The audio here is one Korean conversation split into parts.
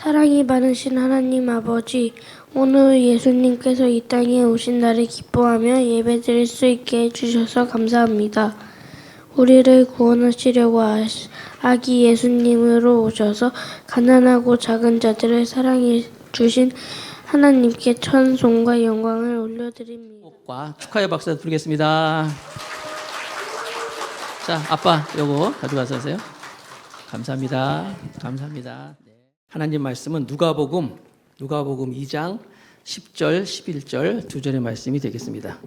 사랑이 많으신 하나님 아버지, 오늘 예수님께서 이 땅에 오신 날을 기뻐하며 예배드릴 수 있게 해주셔서 감사합니다. 우리를 구원하시려고 아기 예수님으로 오셔서 가난하고 작은 자들을 사랑해 주신 하나님께 찬송과 영광을 올려드립니다. 축하의 박수 드리겠습니다. 자, 아빠 요거 가져가서 하세요. 감사합니다. 감사합니다. 네. 하나님 말씀은 누가복음 2장 10절, 11절 두 절의 말씀이 되겠습니다.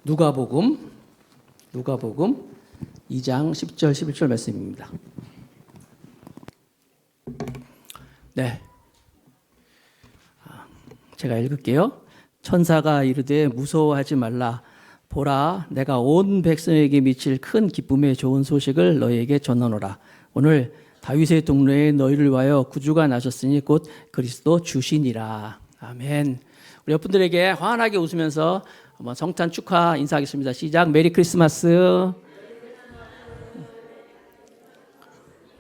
누가복음 2장 10절, 11절 말씀입니다. 네. 제가 읽을게요. 천사가 이르되 무서워하지 말라. 보라, 내가 온 백성에게 미칠 큰 기쁨의 좋은 소식을 너희에게 전하노라. 오늘 다윗의 동네에 너희를 위하여 구주가 나셨으니 곧 그리스도 주시니라. 아멘. 우리 옆분들에게 환하게 웃으면서 한번 성탄 축하 인사하겠습니다. 시작. 메리 크리스마스.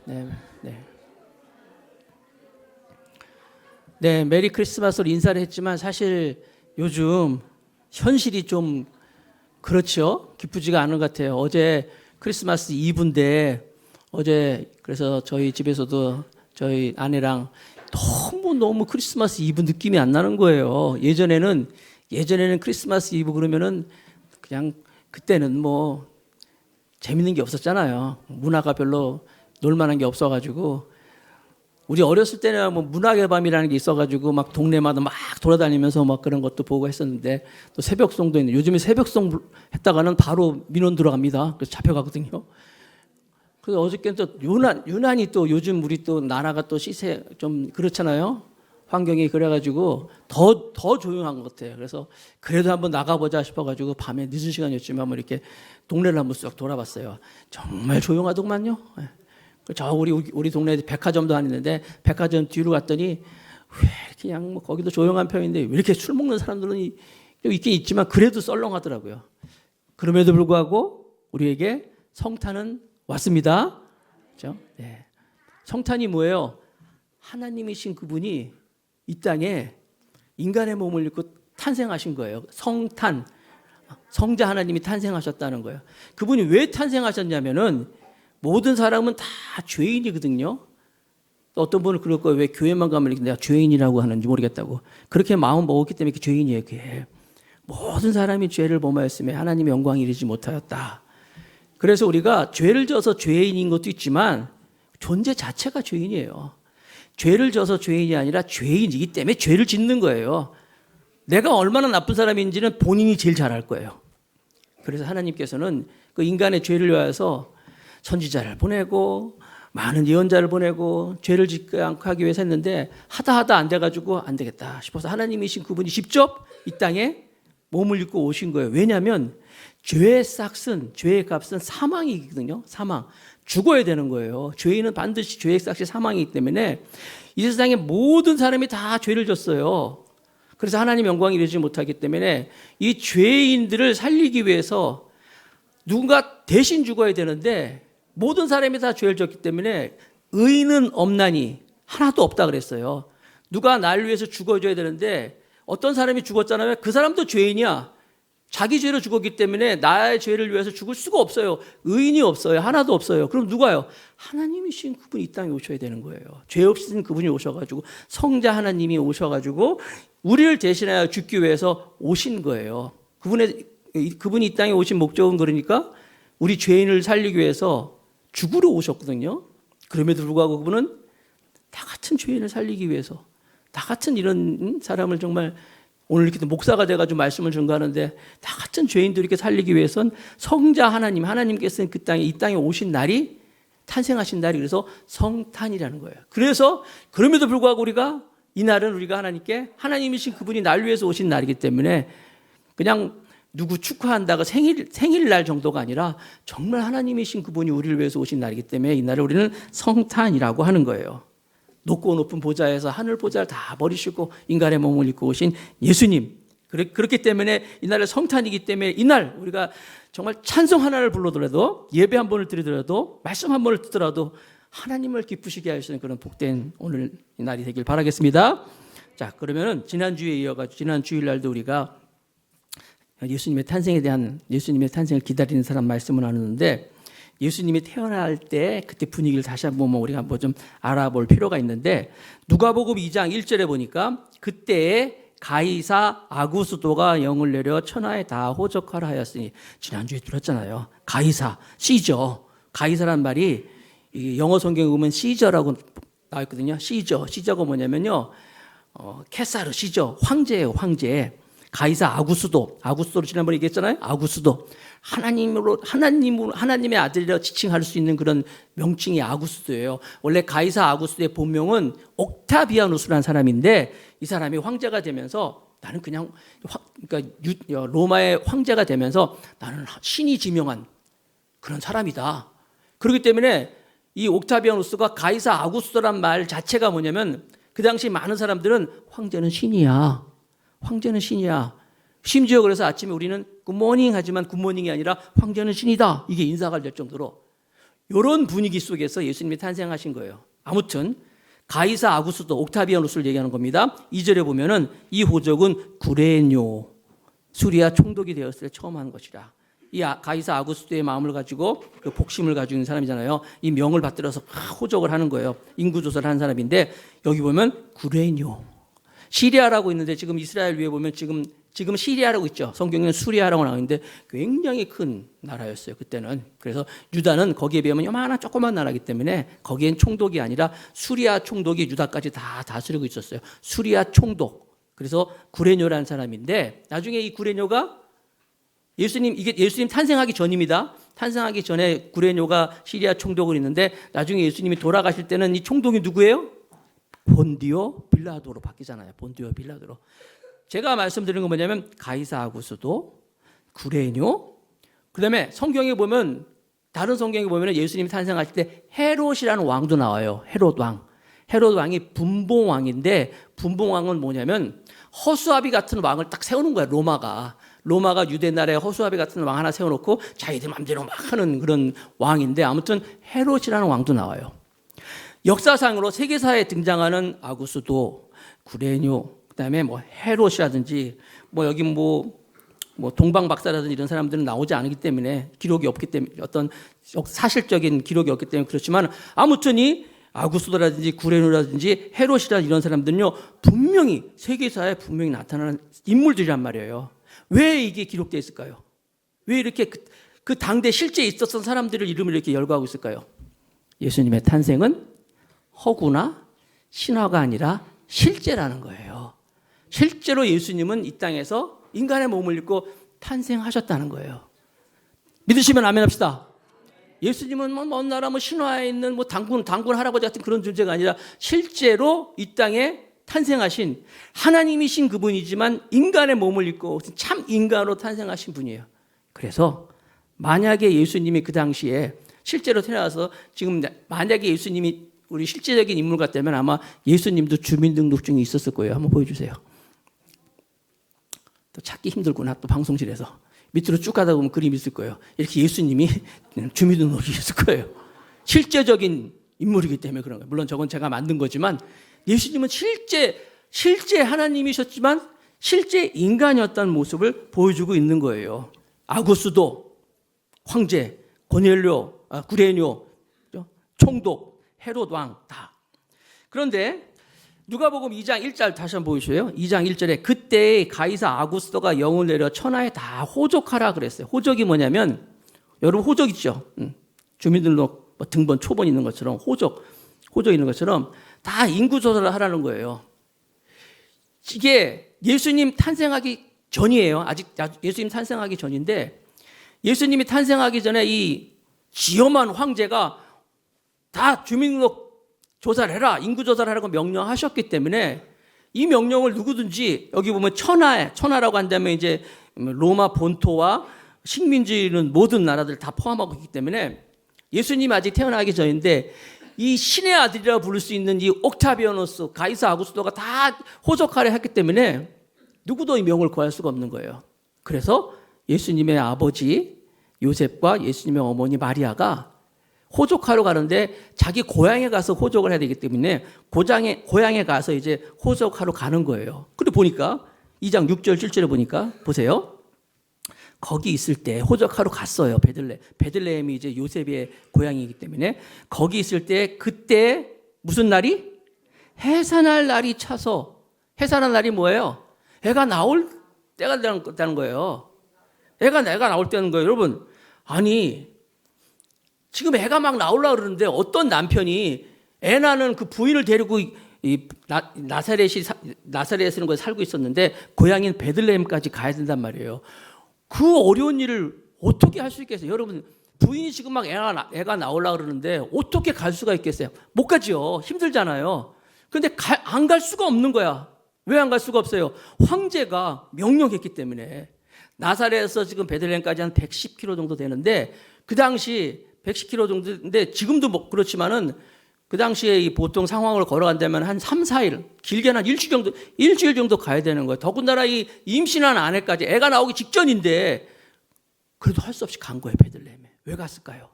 네, 네. 네, 메리 크리스마스로 인사를 했지만 사실 요즘 현실이 좀 그렇죠. 기쁘지가 않은 것 같아요. 어제 크리스마스 이브인데 어제 그래서 저희 집에서도 저희 아내랑 너무 크리스마스 이브 느낌이 안 나는 거예요. 예전에는 크리스마스 이브 그러면은 그냥 그때는 뭐 재밌는 게 없었잖아요. 문화가 별로 놀만한 게 없어가지고 우리 어렸을 때는 뭐 문학의 밤이라는 게 있어가지고 막 동네마다 막 돌아다니면서 막 그런 것도 보고 했었는데 또 새벽송도 있는데 요즘에 새벽송 했다가는 바로 민원 들어갑니다. 그래서 잡혀가거든요. 그래서 어저께는 또 유난히 또 요즘 우리 또 나라가 또 시세 좀 그렇잖아요. 환경이 그래가지고 더 조용한 것 같아요. 그래서 그래도 한번 나가보자 싶어가지고 밤에 늦은 시간이었지만 한번 이렇게 동네를 한번 쑥 돌아봤어요. 정말 조용하더구만요. 저 우리 동네에 백화점도 안 있는데 백화점 뒤로 갔더니 왜 이렇게 그냥 뭐 거기도 조용한 편인데 왜 이렇게 술 먹는 사람들은 있긴 있지만 그래도 썰렁하더라고요. 그럼에도 불구하고 우리에게 성탄은 왔습니다. 그렇죠? 네. 성탄이 뭐예요? 하나님이신 그분이 이 땅에 인간의 몸을 입고 탄생하신 거예요. 성탄, 성자 하나님이 탄생하셨다는 거예요. 그분이 왜 탄생하셨냐면은 모든 사람은 다 죄인이거든요. 어떤 분은 그럴 거예요. 왜 교회만 가면 내가 죄인이라고 하는지 모르겠다고. 그렇게 마음 먹었기 때문에 죄인이에요. 그게. 모든 사람이 죄를 범하였으며 하나님의 영광이 이르지 못하였다. 그래서 우리가 죄를 져서 죄인인 것도 있지만 존재 자체가 죄인이에요. 죄를 져서 죄인이 아니라 죄인이기 때문에 죄를 짓는 거예요. 내가 얼마나 나쁜 사람인지는 본인이 제일 잘 알 거예요. 그래서 하나님께서는 그 인간의 죄를 위하여서 선지자를 보내고 많은 예언자를 보내고 죄를 짓지 않고 하기 위해서 했는데 하다 안 돼가지고 안 되겠다 싶어서 하나님이신 그분이 직접 이 땅에 몸을 입고 오신 거예요. 왜냐하면 죄의 값은 사망이거든요. 사망. 죽어야 되는 거예요. 죄인은 반드시 죄의 싹이 사망이기 때문에 이 세상에 모든 사람이 다 죄를 졌어요. 그래서 하나님 영광이 이르지 못하기 때문에 이 죄인들을 살리기 위해서 누군가 대신 죽어야 되는데 모든 사람이 다 죄를 졌기 때문에 의인은 없나니 하나도 없다 그랬어요. 누가 날 위해서 죽어줘야 되는데 어떤 사람이 죽었잖아요. 그 사람도 죄인이야. 자기 죄로 죽었기 때문에 나의 죄를 위해서 죽을 수가 없어요. 의인이 없어요. 하나도 없어요. 그럼 누가요? 하나님이신 그분이 이 땅에 오셔야 되는 거예요. 죄 없으신 그분이 오셔가지고 성자 하나님이 오셔가지고 우리를 대신하여 죽기 위해서 오신 거예요. 그분이 이 땅에 오신 목적은 그러니까 우리 죄인을 살리기 위해서 죽으러 오셨거든요. 그럼에도 불구하고 그분은 다 같은 죄인을 살리기 위해서 다 같은 이런 사람을 정말 오늘 이렇게 목사가 돼가지고 말씀을 전가하는데 다 같은 죄인들 이렇게 살리기 위해선 성자 하나님께서는 이 땅에 오신 날이 탄생하신 날이 그래서 성탄이라는 거예요. 그래서 그럼에도 불구하고 우리가 이 날은 우리가 하나님이신 그분이 날 위해서 오신 날이기 때문에 그냥 누구 축하한다가 생일날 정도가 아니라 정말 하나님이신 그분이 우리를 위해서 오신 날이기 때문에 이 날을 우리는 성탄이라고 하는 거예요. 높고 높은 보좌에서 하늘 보좌를 다 버리시고 인간의 몸을 입고 오신 예수님, 그렇기 때문에 이날은 성탄이기 때문에 이날 우리가 정말 찬송 하나를 불러더라도 예배 한 번을 드리더라도 말씀 한 번을 듣더라도 하나님을 기쁘시게 하시는 그런 복된 오늘 이 날이 되길 바라겠습니다. 자, 그러면은 지난주에 이어가지고 지난 주일날도 우리가 예수님의 탄생을 기다리는 사람 말씀을 나누는데 예수님이 태어날 때 그때 분위기를 다시 한번 우리가 한번 좀 알아볼 필요가 있는데 누가복음 2장 1절에 보니까 그때에 가이사 아구스도가 영을 내려 천하에 다 호적하라 하였으니 지난주에 들었잖아요. 가이사, 시저. 가이사란 말이 영어 성경에 보면 시저라고 나와 있거든요. 시저가 뭐냐면요. 케사르 시저, 황제예요, 황제. 가이사 아구스도를 지난번에 얘기했잖아요. 아구스도. 하나님의 아들이라 지칭할 수 있는 그런 명칭이 아구스도예요. 원래 가이사 아구스도의 본명은 옥타비아누스라는 사람인데 이 사람이 황제가 되면서 나는 그러니까 로마의 황제가 되면서 나는 신이 지명한 그런 사람이다. 그렇기 때문에 이 옥타비아누스가 가이사 아구스도란 말 자체가 뭐냐면 그 당시 많은 사람들은 황제는 신이야. 심지어 그래서 아침에 우리는 굿모닝 하지만 굿모닝이 아니라 황제는 신이다. 이게 인사가 될 정도로 이런 분위기 속에서 예수님이 탄생하신 거예요. 아무튼 가이사 아구스도 옥타비아누스를 얘기하는 겁니다. 2절에 보면은 이 호적은 구레뇨 수리아 총독이 되었을 때 처음 한 것이라. 이 가이사 아구스도의 마음을 가지고 그 복심을 가지고 있는 사람이잖아요. 이 명을 받들어서 호적을 하는 거예요. 인구조사를 한 사람인데 여기 보면 구레뇨 시리아라고 있는데 지금 이스라엘 위에 보면 지금 시리아라고 있죠. 성경에는 수리아라고 나오는데 굉장히 큰 나라였어요. 그때는. 그래서 유다는 거기에 비하면 요만한 조그만 나라이기 때문에 거기엔 총독이 아니라 수리아 총독이 유다까지 다 다스리고 있었어요. 수리아 총독. 그래서 구레뇨라는 사람인데 나중에 이 구레뇨가 이게 예수님 탄생하기 전입니다. 탄생하기 전에 구레뇨가 시리아 총독을 있는데 나중에 예수님이 돌아가실 때는 이 총독이 누구예요? 본디오 빌라도로 바뀌잖아요. 본디오 빌라도로. 제가 말씀드리는 건 뭐냐면 가이사 아구스도, 구레뇨, 그다음에 성경에 보면 다른 성경에 보면 예수님이 탄생하실 때 헤롯이라는 왕도 나와요. 헤롯 왕. 헤롯 왕이 분봉왕인데 분봉왕은 뭐냐면 허수아비 같은 왕을 딱 세우는 거야. 로마가 유대 나라에 허수아비 같은 왕 하나 세워놓고 자기들 마음대로 막 하는 그런 왕인데 아무튼 헤롯이라는 왕도 나와요. 역사상으로 세계사에 등장하는 아구스도, 구레뇨, 그다음에 뭐 헤롯이라든지 뭐 여기 뭐 동방 박사라든지 이런 사람들은 나오지 않기 때문에 기록이 없기 때문에 어떤 사실적인 기록이 없기 때문에 그렇지만 아무튼 이 아구스도라든지 구레뇨라든지 헤롯이라든지 이런 사람들은요 분명히 세계사에 분명히 나타나는 인물들이란 말이에요. 왜 이게 기록되어 있을까요? 왜 이렇게 그 당대 실제 있었던 사람들을 이름을 이렇게 열거하고 있을까요? 예수님의 탄생은 허구나 신화가 아니라 실제라는 거예요. 실제로 예수님은 이 땅에서 인간의 몸을 입고 탄생하셨다는 거예요. 믿으시면 아멘 합시다. 예수님은 먼 나라 신화에 있는 단군 할아버지 같은 그런 존재가 아니라 실제로 이 땅에 탄생하신 하나님이신 그분이지만 인간의 몸을 입고 참 인간으로 탄생하신 분이에요. 그래서 만약에 예수님이 그 당시에 실제로 태어나서 지금 만약에 예수님이 우리 실제적인 인물 같다면 아마 예수님도 주민등록증이 있었을 거예요. 한번 보여주세요. 또 찾기 힘들구나. 또 방송실에서. 밑으로 쭉 가다 보면 그림이 있을 거예요. 이렇게 예수님이 주민등록이 있을 거예요. 실제적인 인물이기 때문에 그런 거예요. 물론 저건 제가 만든 거지만 예수님은 실제 하나님이셨지만 실제 인간이었다는 모습을 보여주고 있는 거예요. 아구스도, 황제, 구레뇨, 총독, 헤롯 왕 다. 그런데 누가복음 2장 1절 다시 한번 보여주세요. 2장 1절에 그때 가이사 아구스도가 영을 내려 천하에 다 호적하라 그랬어요. 호적이 뭐냐면 여러분 호적 있죠. 주민등록 등본 초본 있는 것처럼 호적 있는 것처럼 다 인구조사를 하라는 거예요. 이게 예수님 탄생하기 전이에요. 아직 예수님 탄생하기 전인데 예수님이 탄생하기 전에 이 지엄한 황제가 다 주민등록 조사를 해라, 인구조사를 하라고 명령하셨기 때문에 이 명령을 누구든지 여기 보면 천하라고 한다면 이제 로마 본토와 식민지는 모든 나라들 다 포함하고 있기 때문에 예수님이 아직 태어나기 전인데 이 신의 아들이라고 부를 수 있는 이 옥타비아누스, 가이사 아구스도가 다 호적하려 했기 때문에 누구도 이 명을 구할 수가 없는 거예요. 그래서 예수님의 아버지 요셉과 예수님의 어머니 마리아가 호적하러 가는데 자기 고향에 가서 호적을 해야 되기 때문에 고향에 가서 이제 호적하러 가는 거예요. 근데 보니까 2장 6절 7절에 보니까 보세요. 거기 있을 때 호적하러 갔어요. 베들레헴이 이제 요셉의 고향이기 때문에 거기 있을 때 그때 무슨 날이? 해산할 날이 차서 해산할 날이 뭐예요? 애가 나올 때가 되는 거예요. 애가 나올 때는 거예요. 여러분, 아니 지금 애가 막 나오려고 그러는데 어떤 남편이 애 낳는 그 부인을 데리고 나사렛에는 거기 살고 있었는데 고향인 베들레헴까지 가야 된단 말이에요. 그 어려운 일을 어떻게 할 수 있겠어요? 여러분, 부인이 지금 막 애가 나오려고 그러는데 어떻게 갈 수가 있겠어요? 못 가죠. 힘들잖아요. 근데 안 갈 수가 없는 거야. 왜 안 갈 수가 없어요? 황제가 명령했기 때문에. 나사렛에서 지금 베들레헴까지 한 110km 정도 되는데 그 당시 110km 정도인데 지금도 뭐 그렇지만은 그 당시에 이 보통 상황을 걸어간다면 한 3, 4일, 길게는 한 일주일 정도 가야 되는 거예요. 더군다나 이 임신한 아내까지 애가 나오기 직전인데 그래도 할 수 없이 간 거예요, 베들레헴에. 왜 갔을까요?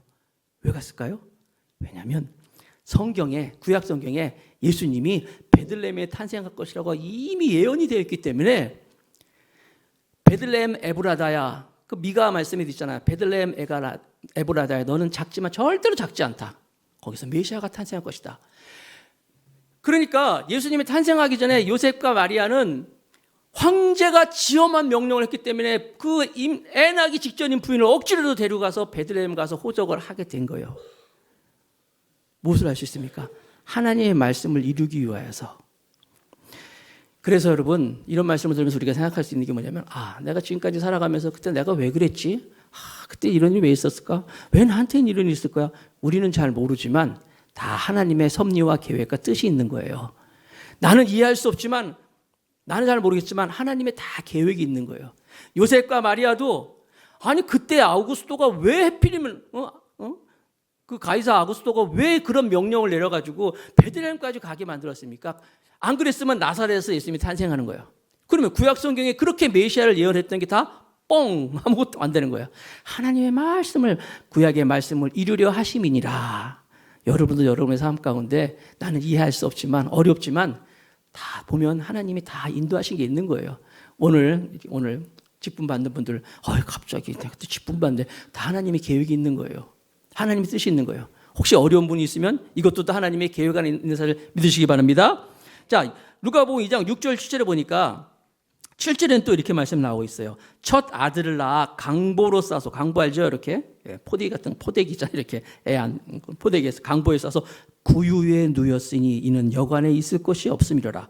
왜냐하면 성경에, 구약 성경에 예수님이 베들레헴에 탄생할 것이라고 이미 예언이 되어 있기 때문에 베들레헴 에브라다야, 그 미가 말씀이 있잖아요. 베들레헴 에브라다야, 너는 작지만 절대로 작지 않다. 거기서 메시아가 탄생할 것이다. 그러니까 예수님이 탄생하기 전에 요셉과 마리아는 황제가 지엄한 명령을 했기 때문에 그 애 낳기 직전인 부인을 억지로도 데려가서 베들레헴 가서 호적을 하게 된 거예요. 무엇을 할 수 있습니까? 하나님의 말씀을 이루기 위하여서. 그래서 여러분, 이런 말씀을 들으면서 우리가 생각할 수 있는 게 뭐냐면, 내가 지금까지 살아가면서 그때 내가 왜 그랬지? 그때 이런 일이 왜 있었을까? 왜 나한테는 이런 일이 있을 거야? 우리는 잘 모르지만 다 하나님의 섭리와 계획과 뜻이 있는 거예요. 나는 이해할 수 없지만, 나는 잘 모르겠지만 하나님의 다 계획이 있는 거예요. 요셉과 마리아도 아니 그때 아우구스토가 왜 해필이면 그 가이사 아우구스토가 왜 그런 명령을 내려가지고 베들레헴까지 가게 만들었습니까? 안 그랬으면 나사렛에서 예수님이 탄생하는 거예요. 그러면 구약 성경에 그렇게 메시아를 예언했던 게 다 뻥! 아무것도 안 되는 거예요. 하나님의 말씀을, 구약의 말씀을 이루려 하심이니라. 여러분도 여러분의 삶 가운데 나는 이해할 수 없지만, 어렵지만 다 보면 하나님이 다 인도하신 게 있는 거예요. 오늘 직분 받는 분들, 갑자기 내가 또 직분 받는데 다 하나님의 계획이 있는 거예요. 하나님의 뜻이 있는 거예요. 혹시 어려운 분이 있으면 이것도 다 하나님의 계획 안에 있는 사실을 믿으시기 바랍니다. 자, 누가복음 2장 6절 7절에 보니까 7절에는 또 이렇게 말씀 나오고 있어요. 첫 아들을 낳아 강보로 싸서, 강보 알죠? 이렇게 포대기 같은 포대기잖아요. 이렇게 포대기에서 강보에 싸서 구유에 누였으니 이는 여관에 있을 곳이 없음이로라.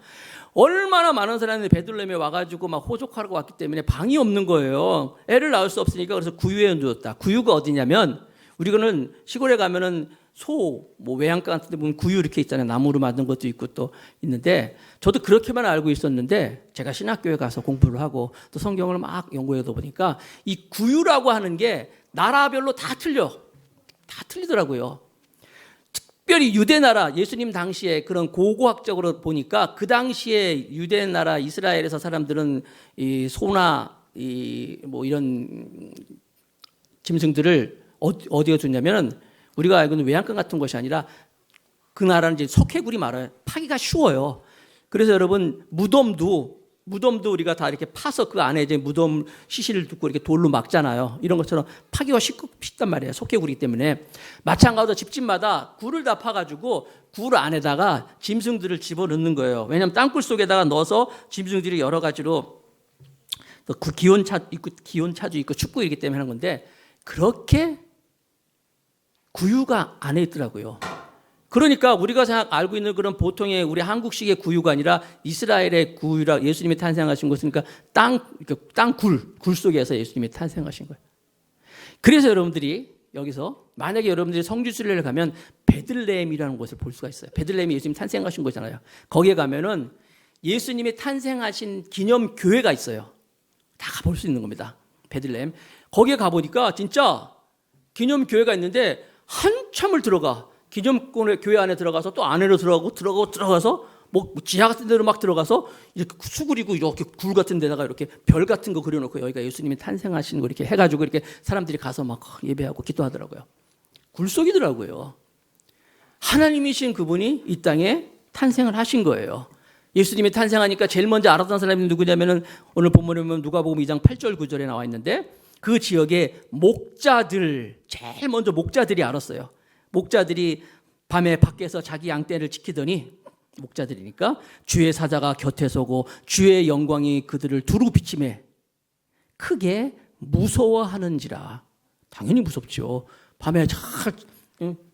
얼마나 많은 사람들이 베들레헴에 와가지고 막 호적하러 왔기 때문에 방이 없는 거예요. 애를 낳을 수 없으니까 그래서 구유에 누웠다. 구유가 어디냐면 우리는 시골에 가면은 외양간 같은 데 보면 구유 이렇게 있잖아요. 나무로 만든 것도 있고 또 있는데 저도 그렇게만 알고 있었는데 제가 신학교에 가서 공부를 하고 또 성경을 막 연구해다 보니까 이 구유라고 하는 게 나라별로 다 틀리더라고요. 특별히 유대나라, 예수님 당시에 그런 고고학적으로 보니까 그 당시에 유대나라 이스라엘에서 사람들은 이 소나 이런 짐승들을 어디에 두냐면은 우리가 알고 있는 외양간 같은 것이 아니라 그 나라는 이제 석회굴이 많아요. 파기가 쉬워요. 그래서 여러분 무덤도 우리가 다 이렇게 파서 그 안에 이제 무덤 시신을 두고 이렇게 돌로 막잖아요. 이런 것처럼 파기가 쉽단 말이에요. 석회굴이기 때문에. 마찬가지로 집집마다 굴을 다 파가지고 굴 안에다가 짐승들을 집어넣는 거예요. 왜냐하면 땅굴 속에다가 넣어서 짐승들이 여러 가지로 또 기온차도 있고 춥고 이기 때문에 하는 건데 그렇게 구유가 안에 있더라고요. 그러니까 우리가 알고 있는 그런 보통의 우리 한국식의 구유가 아니라 이스라엘의 구유라 예수님이 탄생하신 것은 그러니까 굴 속에서 예수님이 탄생하신 거예요. 그래서 여러분들이 여기서 만약에 여러분들이 성지순례를 가면 베들레헴이라는 곳을 볼 수가 있어요. 베들레헴이 예수님 탄생하신 거잖아요. 거기에 가면은 예수님이 탄생하신 기념 교회가 있어요. 다 가볼 수 있는 겁니다. 베들레헴. 거기에 가보니까 진짜 기념 교회가 있는데 한참을 들어가. 기념교회 안에 들어가서 또 안으로 들어가서 뭐 지하 같은 데로 막 들어가서 이렇게 수그리고 이렇게 굴 같은 데다가 이렇게 별 같은 거 그려놓고 여기가 예수님이 탄생하신 거 이렇게 해가지고 이렇게 사람들이 가서 막 예배하고 기도하더라고요. 굴 속이더라고요. 하나님이신 그분이 이 땅에 탄생을 하신 거예요. 예수님이 탄생하니까 제일 먼저 알았던 사람이 누구냐면은 오늘 본문에 보면 누가복음 2장 8절 9절에 나와 있는데 그 지역의 목자들, 제일 먼저 목자들이 알았어요. 목자들이 밤에 밖에서 자기 양떼를 지키더니 목자들이니까 주의 사자가 곁에 서고 주의 영광이 그들을 두루 비치매 크게 무서워하는지라. 당연히 무섭죠. 밤에 잘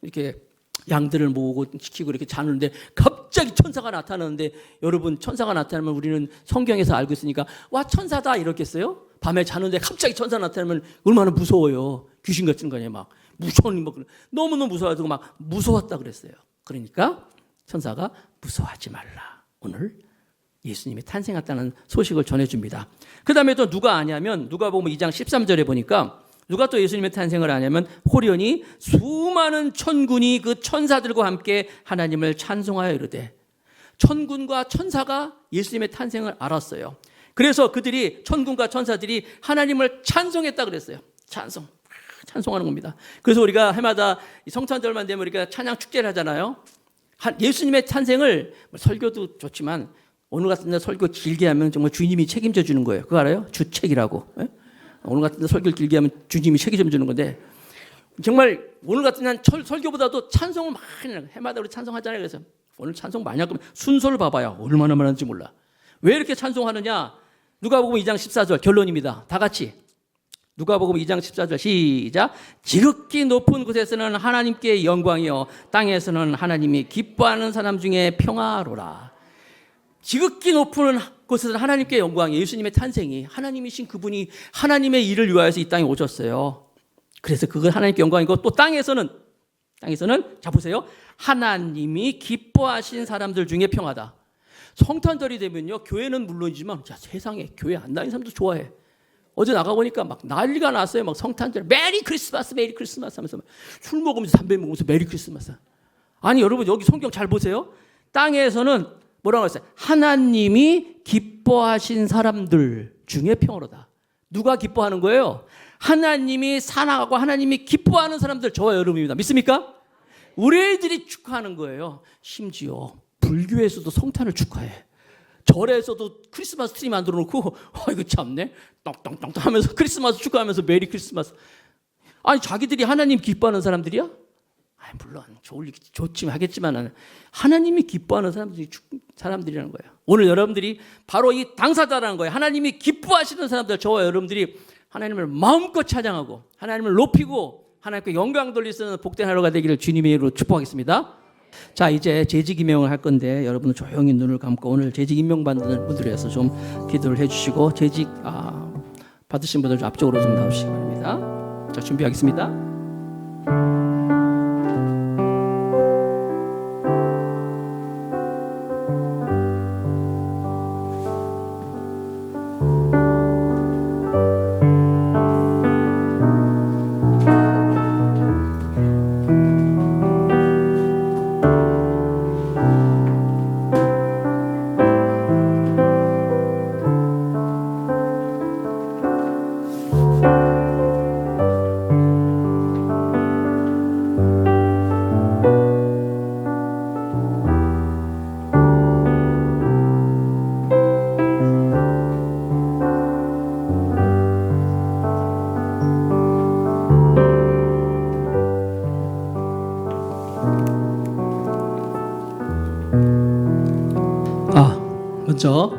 이렇게 양들을 모으고 지키고 이렇게 자는데 갑자기 천사가 나타나는데, 여러분 천사가 나타나면 우리는 성경에서 알고 있으니까 와 천사다 이렇겠어요? 밤에 자는데 갑자기 천사 나타나면 얼마나 무서워요. 귀신 같은 거냐 막 무서운 뭐 너무너무 무서워가지고 막 무서웠다 그랬어요. 그러니까 천사가 무서워하지 말라. 오늘 예수님이 탄생했다는 소식을 전해줍니다. 그 다음에 또 누가 아냐면 누가복음 2장 13절에 보니까 누가 또 예수님의 탄생을 아냐면 호련히 수많은 천군이 그 천사들과 함께 하나님을 찬송하여 이르되. 천군과 천사가 예수님의 탄생을 알았어요. 그래서 그들이 천군과 천사들이 하나님을 찬송했다 그랬어요. 찬송하는 겁니다. 그래서 우리가 해마다 성탄절만 되면 우리가 찬양 축제를 하잖아요. 예수님의 탄생을 설교도 좋지만 오늘 같은 날 설교 길게 하면 정말 주님이 책임져 주는 거예요. 그거 알아요? 주책이라고. 오늘 같은 날 설교를 길게 하면 주님이 책임져 주는 건데, 정말 오늘 같은 날 설교보다도 찬송을 많이 해요. 해마다 우리 찬송하잖아요. 그래서 오늘 찬송 많이 할 거면 순서를 봐봐요. 얼마나 많은지 몰라. 왜 이렇게 찬송하느냐? 누가복음 2장 14절 결론입니다. 다 같이 누가복음 2장 14절 시작. 지극히 높은 곳에서는 하나님께 영광이요 땅에서는 하나님이 기뻐하는 사람 중에 평화로라. 지극히 높은 곳에서는 하나님께 영광이요. 예수님의 탄생이 하나님이신 그분이 하나님의 일을 위하여서 이 땅에 오셨어요. 그래서 그건 하나님께 영광이고, 또 땅에서는 자 보세요. 하나님이 기뻐하신 사람들 중에 평화다. 성탄절이 되면요, 교회는 물론이지만 세상에 교회 안 다니는 사람도 좋아해. 어제 나가보니까 막 난리가 났어요. 막 성탄절 메리 크리스마스 하면서 술 먹으면서 담배 먹으면서 메리 크리스마스. 아니 여러분 여기 성경 잘 보세요. 땅에서는 뭐라고 했어요? 하나님이 기뻐하신 사람들 중에 평화로다. 누가 기뻐하는 거예요? 하나님이 사랑하고 하나님이 기뻐하는 사람들, 저와 여러분입니다. 믿습니까? 우리들이 축하하는 거예요. 심지어 불교에서도 성탄을 축하해. 절에서도 크리스마스 트리 만들어 놓고 이거 참네 똥똥똥 하면서 크리스마스 축하하면서 메리 크리스마스. 아니 자기들이 하나님 기뻐하는 사람들이야? 아니 물론 좋지만 하겠지만 하나님이 기뻐하는 사람들이라는 거예요. 오늘 여러분들이 바로 이 당사자라는 거예요. 하나님이 기뻐하시는 사람들, 저와 여러분들이 하나님을 마음껏 찬양하고 하나님을 높이고 하나님께 영광 돌릴 수 있는 복된 하루가 되기를 주님의 이름으로 축복하겠습니다. 자, 이제 재직 임명을 할 건데 여러분은 조용히 눈을 감고 오늘 재직 임명 받는 분들을 위해서 좀 기도를 해주시고, 재직 받으신 분들 좀 앞쪽으로 좀 나오시기 바랍니다. 자, 준비하겠습니다. 먼저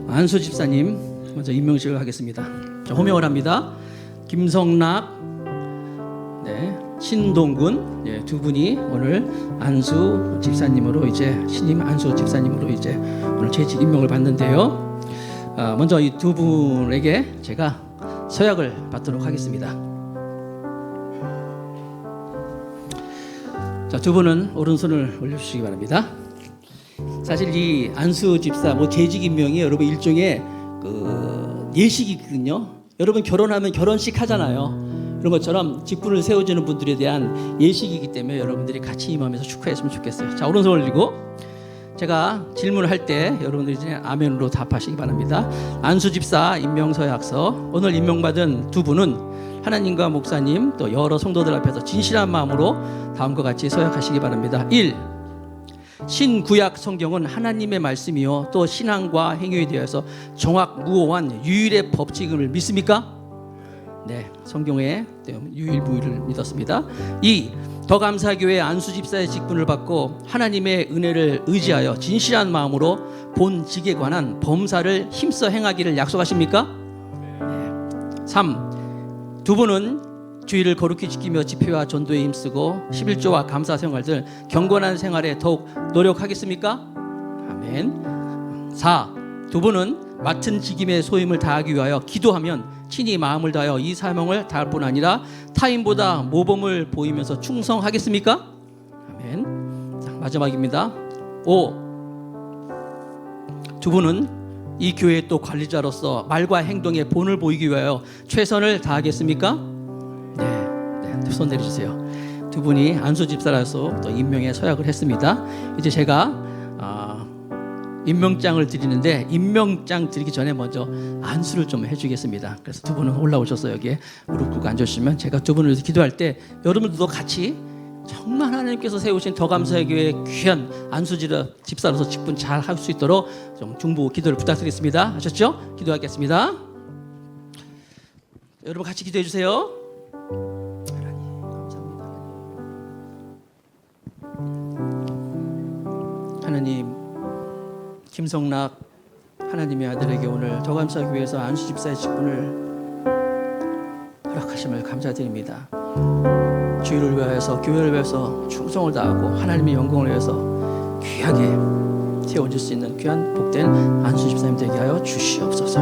안수 집사님 먼저 임명식을 하겠습니다. 자, 호명을 합니다. 김성락, 신동군, 두 분이 오늘 안수 집사님으로 이제 신임 안수 집사님으로 이제 오늘 재직 임명을 받는데요. 먼저 이 두 분에게 제가 서약을 받도록 하겠습니다. 자, 두 분은 오른손을 올려주시기 바랍니다. 사실 이 안수 집사 재직 임명이 여러분 일종의 예식이거든요. 여러분 결혼하면 결혼식 하잖아요. 그런 것처럼 직분을 세워주는 분들에 대한 예식이기 때문에 여러분들이 같이 임하면서 축하했으면 좋겠어요. 자, 오른손 올리고, 제가 질문할 때 여러분들이 이제 아멘으로 답하시기 바랍니다. 안수 집사 임명서약서, 오늘 임명받은 두 분은 하나님과 목사님 또 여러 성도들 앞에서 진실한 마음으로 다음과 같이 서약하시기 바랍니다. 1. 신구약 성경은 하나님의 말씀이요 또 신앙과 행위에 대해서 정확무오한 유일의 법칙을 믿습니까? 네, 성경의 유일무이를 믿었습니다. 2. 더감사교회 안수집사의 직분을 받고 하나님의 은혜를 의지하여 진실한 마음으로 본직에 관한 범사를 힘써 행하기를 약속하십니까? 네. 3. 두 분은 주의를 거룩히 지키며 집회와 전도에 힘쓰고 11조와 감사 생활들 경건한 생활에 더욱 노력하겠습니까? 아멘. 4. 두 분은 맡은 직임의 소임을 다하기 위하여 기도하면 친히 마음을 다하여 이 사명을 다할 뿐 아니라 타인보다 모범을 보이면서 충성하겠습니까? 아멘. 자, 마지막입니다. 5. 두 분은 이 교회의 또 관리자로서 말과 행동에 본을 보이기 위하여 최선을 다하겠습니까? 네, 손 내려주세요. 두 분이 안수 집사라서 또 임명에 서약을 했습니다. 이제 제가 임명장을 드리는데 임명장 드리기 전에 먼저 안수를 좀 해주겠습니다. 그래서 두 분은 올라오셔서 여기에 무릎 꿇고 앉으시면 제가 두 분을 위해서 기도할 때 여러분들도 같이 정말 하나님께서 세우신 더감사의 교회 귀한 안수 집사로서 직분 잘 할 수 있도록 좀 중보 기도를 부탁드리겠습니다. 하셨죠? 기도하겠습니다. 여러분 같이 기도해 주세요. 하나님 감사합니다. 하나님, 김성락 하나님의 아들에게 오늘 더감사교회에서 안수집사의 직분을 허락하심을 감사드립니다. 주의를 위하여서 교회를 위해서 충성을 다하고 하나님의 영광을 위해서 귀하게 세워질 수 있는 귀한 복된 안수집사님 되게 하여 주시옵소서.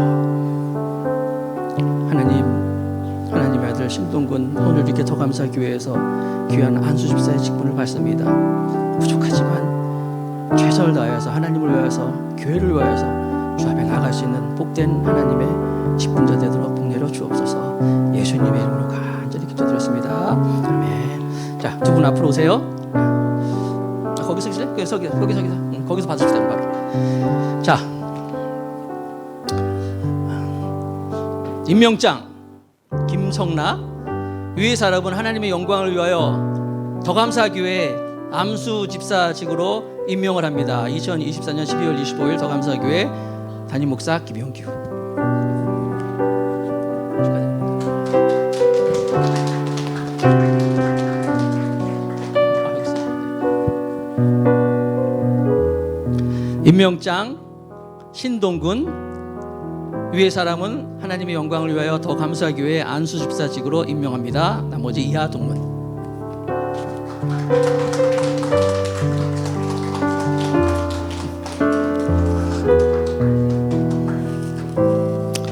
하나님의 아들 심동군 오늘 이렇게 더감사교회에서 귀한 안수집사의 직분을 받습니다. 부족하지만 최선을 다해서 하나님을 위하여서 교회를 위하여서 주 앞에 나갈 수 있는 복된 하나님의 직분자 되도록 복내려 주옵소서. 예수님의 이름으로 간절히 기도드렸습니다. 아멘. 자, 두 분 앞으로 오세요. 거기서 계세요? 거기서 받으시죠 바로. 자, 임명장 김성락 위의 사람은 하나님의 영광을 위하여 더감사교회 암수집사직으로 임명을 합니다. 2024년 12월 25일 더감사교회 담임 목사 김용규. 임명장 신동군 위의 사람은 하나님의 영광을 위하여 더감사교회 안수집사직으로 임명합니다. 나머지 이하 동문.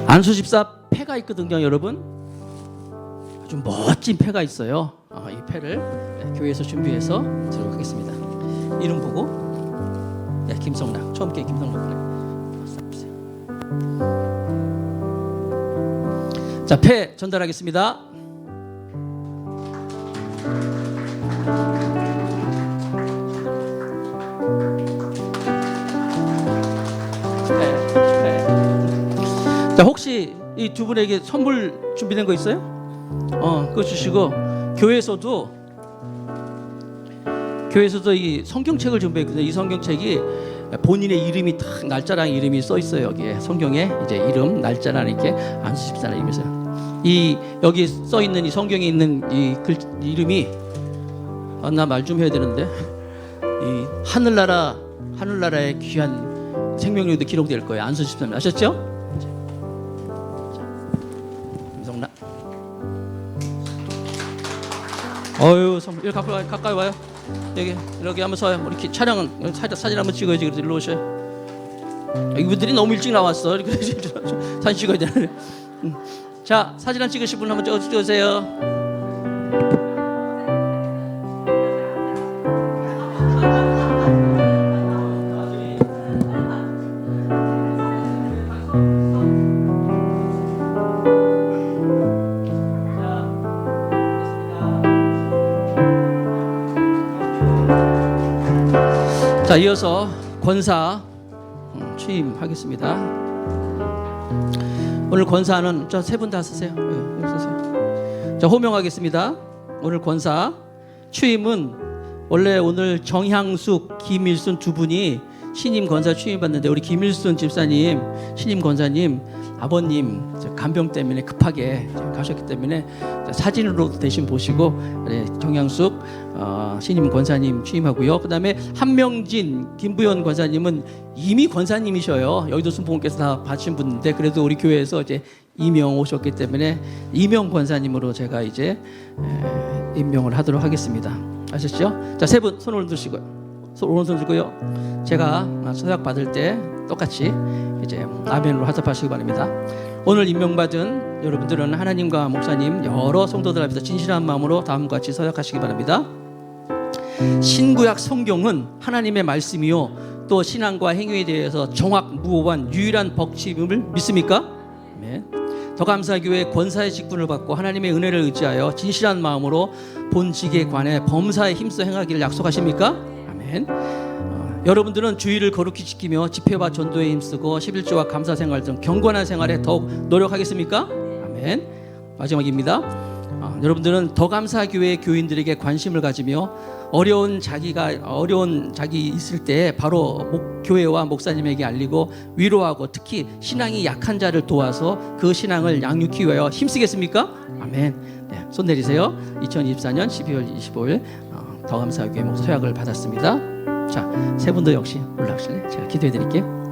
안수집사 패가 있거든요, 여러분. 아주 멋진 패가 있어요. 이 패를 교회에서 준비해서 드리도록 하겠습니다. 이름 보고, 김성락, 처음 게 김성락. 자, 패 전달하겠습니다. 자, 혹시 이 두 분에게 선물 준비된 거 있어요? 그거 주시고 교회에서도 이 성경책을 준비했거든요. 이 성경책이 본인의 이름이 딱 날짜랑 이름이 써 있어요. 여기에 성경에 이제 이름, 날짜랑 이렇게 안수집사라는 이름이 있어요. 이 여기 써 있는 이 성경에 있는 이 글 이름이 나 말 좀 해야 되는데 이 하늘나라의 귀한 생명력도 기록될 거예요. 안수집사님 아셨죠? 여기 가까이 와요. 여기 한번 서요. 이렇게 촬영 사진 한번 찍어야지. 그래서 일로 오셔요. 이분들이 너무 일찍 나왔어. 이렇게 사진 찍어야 되는데. 자, 사진 한 찍으실 분 한번 찍으세요. 자, 이어서 권사 취임하겠습니다. 오늘 권사는 저 세 분 다 쓰세요. 여기 쓰세요. 자, 호명하겠습니다. 오늘 권사 취임은 원래 오늘 정향숙, 김일순 두 분이 신임 권사 취임받는데 우리 김일순 집사님, 신임 권사님 아버님 간병 때문에 급하게 가셨기 때문에 사진으로 대신 보시고 정향숙 신임 권사님 취임하고요. 그다음에 한명진, 김부연 권사님은 이미 권사님이셔요. 여의도 순복음께서 다 받으신 분인데 그래도 우리 교회에서 이제 임명 오셨기 때문에 임명 권사님으로 제가 이제 임명을 하도록 하겠습니다. 아셨죠? 자, 세 분 손 올려주시고요. 오른손 들고요. 제가 서약 받을 때 똑같이 이제 아멘으로 화답하시기 바랍니다. 오늘 임명받은 여러분들은 하나님과 목사님 여러 성도들 앞에서 진실한 마음으로 다음과 같이 서약하시기 바랍니다. 신구약 성경은 하나님의 말씀이요 또 신앙과 행위에 대해서 정확 무오한 유일한 법칙임을 믿습니까? 아멘. 더 감사교회 권사의 직분을 받고 하나님의 은혜를 의지하여 진실한 마음으로 본직에 관해 범사에 힘써 행하기를 약속하십니까? 아멘. 여러분들은 주의를 거룩히 지키며 집회와 전도에 힘쓰고 11조와 감사 생활 등 경건한 생활에 더욱 노력하겠습니까? 아멘. 마지막입니다. 여러분들은 더 감사교회 교인들에게 관심을 가지며 어려운 자기 있을 때 바로 교회와 목사님에게 알리고 위로하고 특히 신앙이 약한 자를 도와서 그 신앙을 양육하기 위하여 힘쓰겠습니까? 아멘. 네, 손 내리세요. 2024년 12월 25일 더 감사교회 목사 서약을 받았습니다. 자, 세 분도 역시 올라오실래요? 제가 기도해 드릴게요.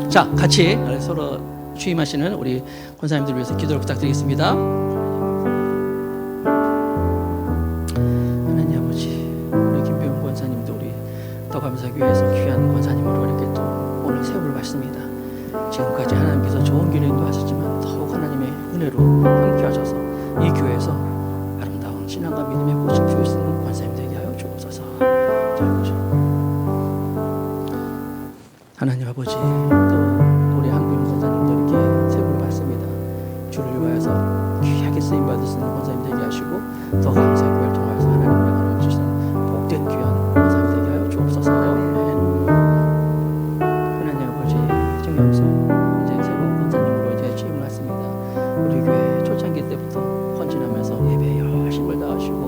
자, 같이 서로 취임하시는 우리 권사님들 위해서 기도를 부탁드리겠습니다. 하나님 아버지, 우리 김병훈 권사님도 우리 더 감사교회에서 귀한 권사님으로 이렇게 또 오늘 세움을 받습니다. 지금까지 하나님께서 좋은 길을 인도하셨지만 더욱 하나님의 은혜로 함께 하셔서 이 교회에서 아름다운 신앙과 믿음의 꽃을 피울 수 있는 권사님 되게 하여 주옵소서. 하나님 아버지, 또 우리 한국인 권사님도 이렇게 세움을 받습니다. 주를 위하여서 귀하게 쓰임 받을 수 있는 권사님 되게 하시고 더 감사교회를 통하여서 하나님의 나라를 주시는 복된 귀한 권사님 되게 하여 주옵소서. 하나님 아버지, 정영수 이제 새로운 권사님으로 이제 취임을 했습니다. 우리 교회 초창기 때부터 헌신하면서 예배에 열심을 다하시고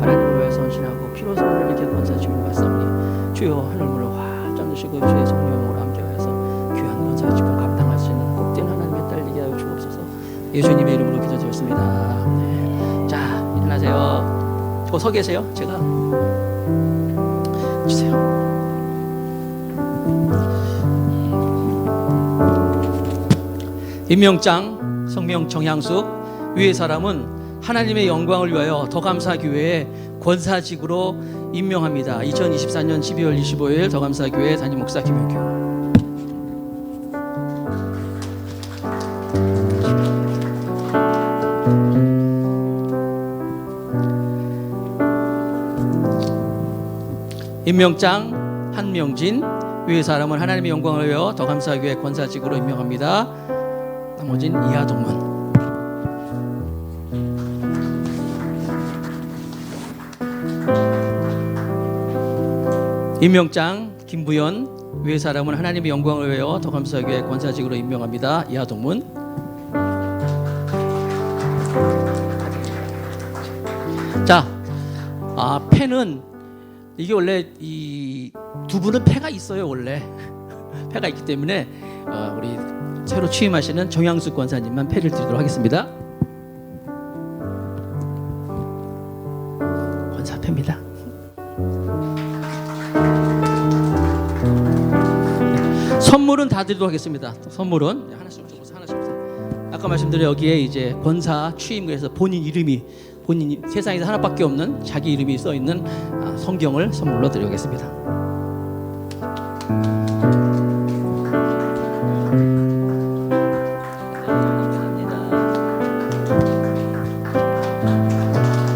하나님을 위해 헌신하고 피로 선물을 이렇게 권사 취임을 받사오니 주여 하늘문을 활짝 여시고 주의 성령으로 함께하여서 귀한 권사의 직분 감당할 수 있는 복된 하나님의 딸 되게 하여 주옵소서. 예수님의 이름으로 기도드렸습니다. 네. 자, 일어나세요. 서 계세요. 제가 주세요. 임명장 성명 정향숙 위의 사람은 하나님의 영광을 위하여 더 감사교회의 권사직으로 임명합니다. 2024년 12월 25일 더 감사교회 담임 목사 김용규. 임명장 한명진 위의 사람은 하나님의 영광을 위하여 더 감사교회 권사직으로 임명합니다. 나머진 이하동문. 임명장 김부연 위의 사람은 하나님의 영광을 위하여 더 감사교회 권사직으로 임명합니다. 이하동문. 자, 패는 이게 원래 이 두 분은 패가 있어요. 원래 패가 있기 때문에 우리 새로 취임하시는 정향숙 권사님만 패를 드리도록 하겠습니다. 권사 패입니다. 선물은 다 드리도록 하겠습니다. 선물은 하나씩 주고서 하나씩 주세요. 아까 말씀드린 여기에 이제 권사 취임에서 본인 이름이 세상에서 하나밖에 없는 자기 이름이 써 있는 성경을 선물로 드리겠습니다.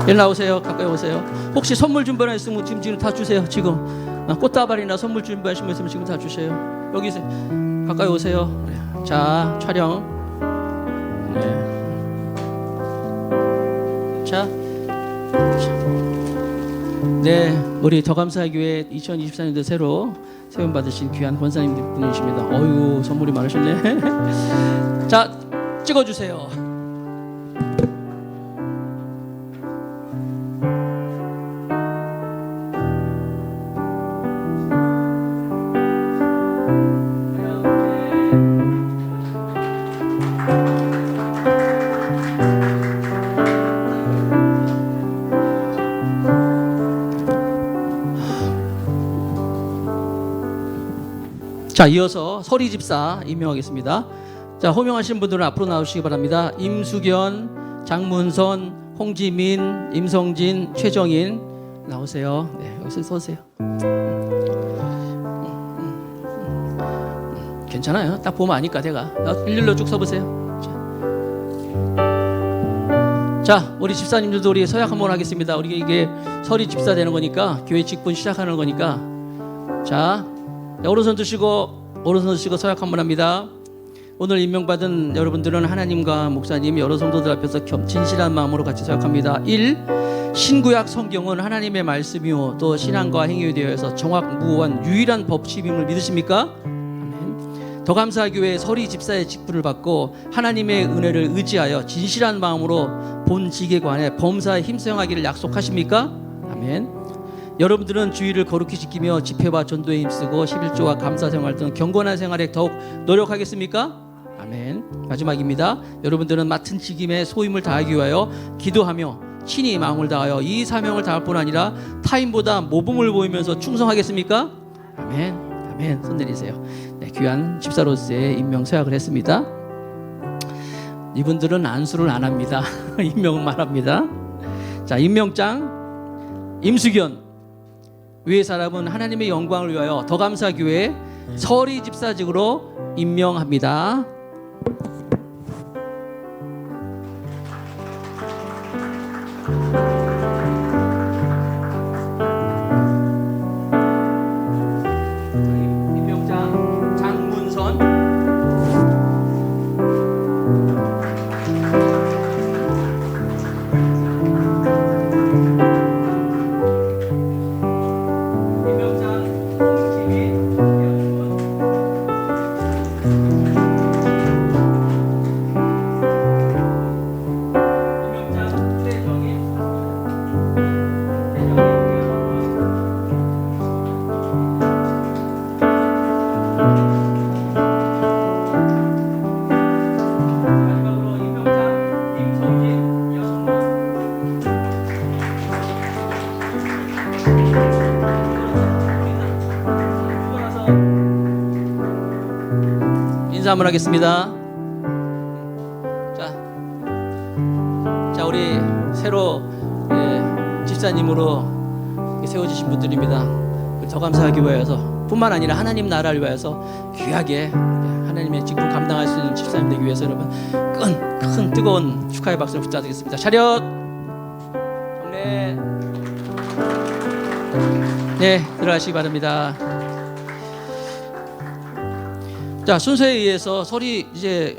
일 나오세요. 가까이 오세요. 혹시 선물 준비나 있으면 지금 다 주세요. 지금 꽃다발이나 선물 준비하신 분 있으면 지금 다 주세요. 여기 가까이 오세요. 네. 자, 촬영. 네. 자, 네, 우리 더감사교회 2024년도 새로 세움받으신 귀한 권사님 분이십니다. 어유, 선물이 많으셨네. 자, 찍어주세요. 자, 이어서 서리 집사 임명하겠습니다. 자, 호명하신 분들은 앞으로 나오시기 바랍니다. 임수견, 장문선, 홍지민, 임성진, 최정인 나오세요. 네, 여기서 서세요. 괜찮아요. 딱 보면 아니까 내가 일일로 쭉 서보세요. 자, 우리 집사님들도 우리 서약 한번 하겠습니다. 우리 이게 서리 집사 되는 거니까, 교회 직분 시작하는 거니까. 자, 오른손 드시고 서약 한번 합니다. 오늘 임명받은 여러분들은 하나님과 목사님, 여러 성도들 앞에서 진실한 마음으로 같이 서약합니다. 1. 신구약 성경은 하나님의 말씀이요 또 신앙과 행위에 대해서 정확무고한 유일한 법칙임을 믿으십니까? 아멘. 더감사교회 서리 집사의 직분을 받고 하나님의 은혜를 의지하여 진실한 마음으로 본 직에 관해 범사에 힘수행하기를 약속하십니까? 아멘. 여러분들은 주의를 거룩히 지키며 집회와 전도에 힘쓰고 11조와 감사생활 등 경건한 생활에 더욱 노력하겠습니까? 아멘. 마지막입니다. 여러분들은 맡은 직임에 소임을 다하기 위하여 기도하며 친히 마음을 다하여 이 사명을 다할 뿐 아니라 타인보다 모범을 보이면서 충성하겠습니까? 아멘. 아멘. 손 내리세요. 네, 귀한 집사로서의 임명 서약을 했습니다. 이분들은 안수를 안 합니다. 임명만 합니다. 자, 임명장 임수견. 위의 사람은 하나님의 영광을 위하여 더감사교회 서리 집사직으로 임명합니다. 임명장 장문선. 인사 한번 하겠습니다. 자, 우리 새로 집사님으로 세워주신 분들입니다. 더감사교회에서 뿐만 아니라 하나님 나라를 위해서 귀하게 하나님의 직분 감당할 수 있는 집사님 되기 위해서 여러분 큰 뜨거운 축하의 박수를 부탁드리겠습니다. 차렷. 정례. 네, 들어가시기 바랍니다. 자, 순서에 의해서 서리 이제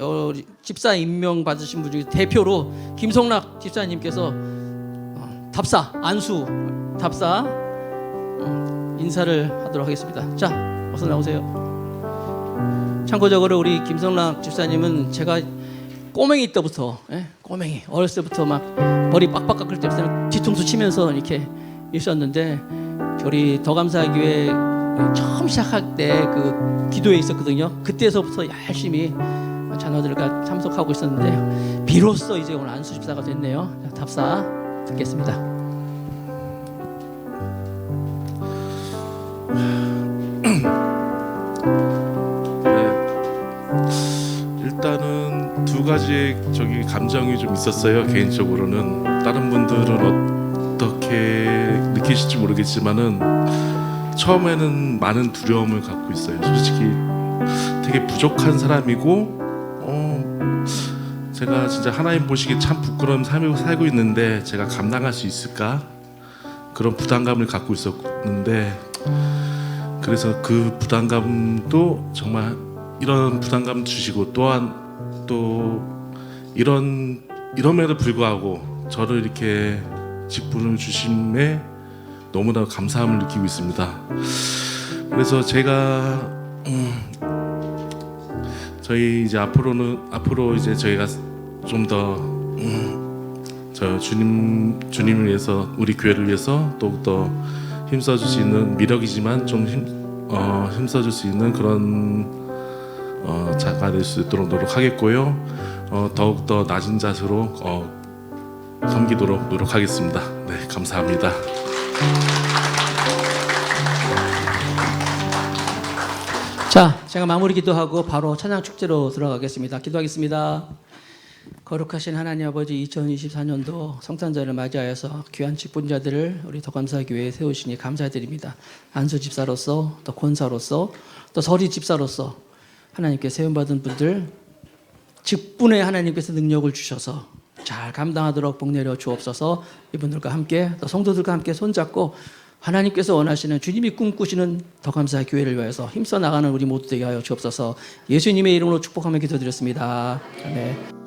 집사 임명 받으신 분 중에 대표로 김성락 집사님께서 답사 안수 답사 인사를 하도록 하겠습니다. 자, 어서 나오세요. 참고적으로 우리 김성락 집사님은 제가 꼬맹이 때부터 꼬맹이 어렸을 때부터 막 머리 빡빡 깎을 때부터 뒤통수 치면서 이렇게 있었는데 우리 더감사교회 처음 시작할 때 그 기도에 있었거든요. 그때서부터 열심히 자녀들과 참석하고 있었는데 비로소 이제 오늘 안수 집사가 됐네요. 답사 듣겠습니다. 일단은 두 가지 감정이 좀 있었어요. 개인적으로는 다른 분들은 어떻게 느끼실지 모르겠지만은 처음에는 많은 두려움을 갖고 있어요. 솔직히 되게 부족한 사람이고 제가 진짜 하나님 보시기에 참 부끄러운 삶을 살고 있는데 제가 감당할 수 있을까? 그런 부담감을 갖고 있었는데 그래서 그 부담감도 정말 이런 부담감 주시고 또한 또 이럼에도 불구하고 저를 이렇게 직분을 주심에 너무나 감사함을 느끼고 있습니다. 그래서 제가 저희 이제 앞으로 이제 저희가 좀 더 저 주님을 위해서 우리 교회를 위해서 더욱더 힘써줄 수 있는 미력이지만 좀 힘써줄 수 있는 그런 자가 될 수 있도록 노력하겠고요. 더욱더 낮은 자세로 섬기도록 노력하겠습니다. 네, 감사합니다. 자, 제가 마무리 기도하고 바로 찬양 축제로 들어가겠습니다. 기도하겠습니다. 거룩하신 하나님 아버지, 2024년도 성탄절을 맞이하여서 귀한 직분자들을 우리 더감사교회에 세우시니 감사드립니다. 안수 집사로서, 또 권사로서, 또 서리 집사로서 하나님께 세움받은 분들 직분에 하나님께서 능력을 주셔서 잘 감당하도록 복내려 주옵소서. 이분들과 함께, 또 성도들과 함께 손잡고 하나님께서 원하시는, 주님이 꿈꾸시는 더감사의 교회를 위해서 힘써 나가는 우리 모두 되게 하여 주옵소서. 예수님의 이름으로 축복하며 기도드렸습니다. 아멘.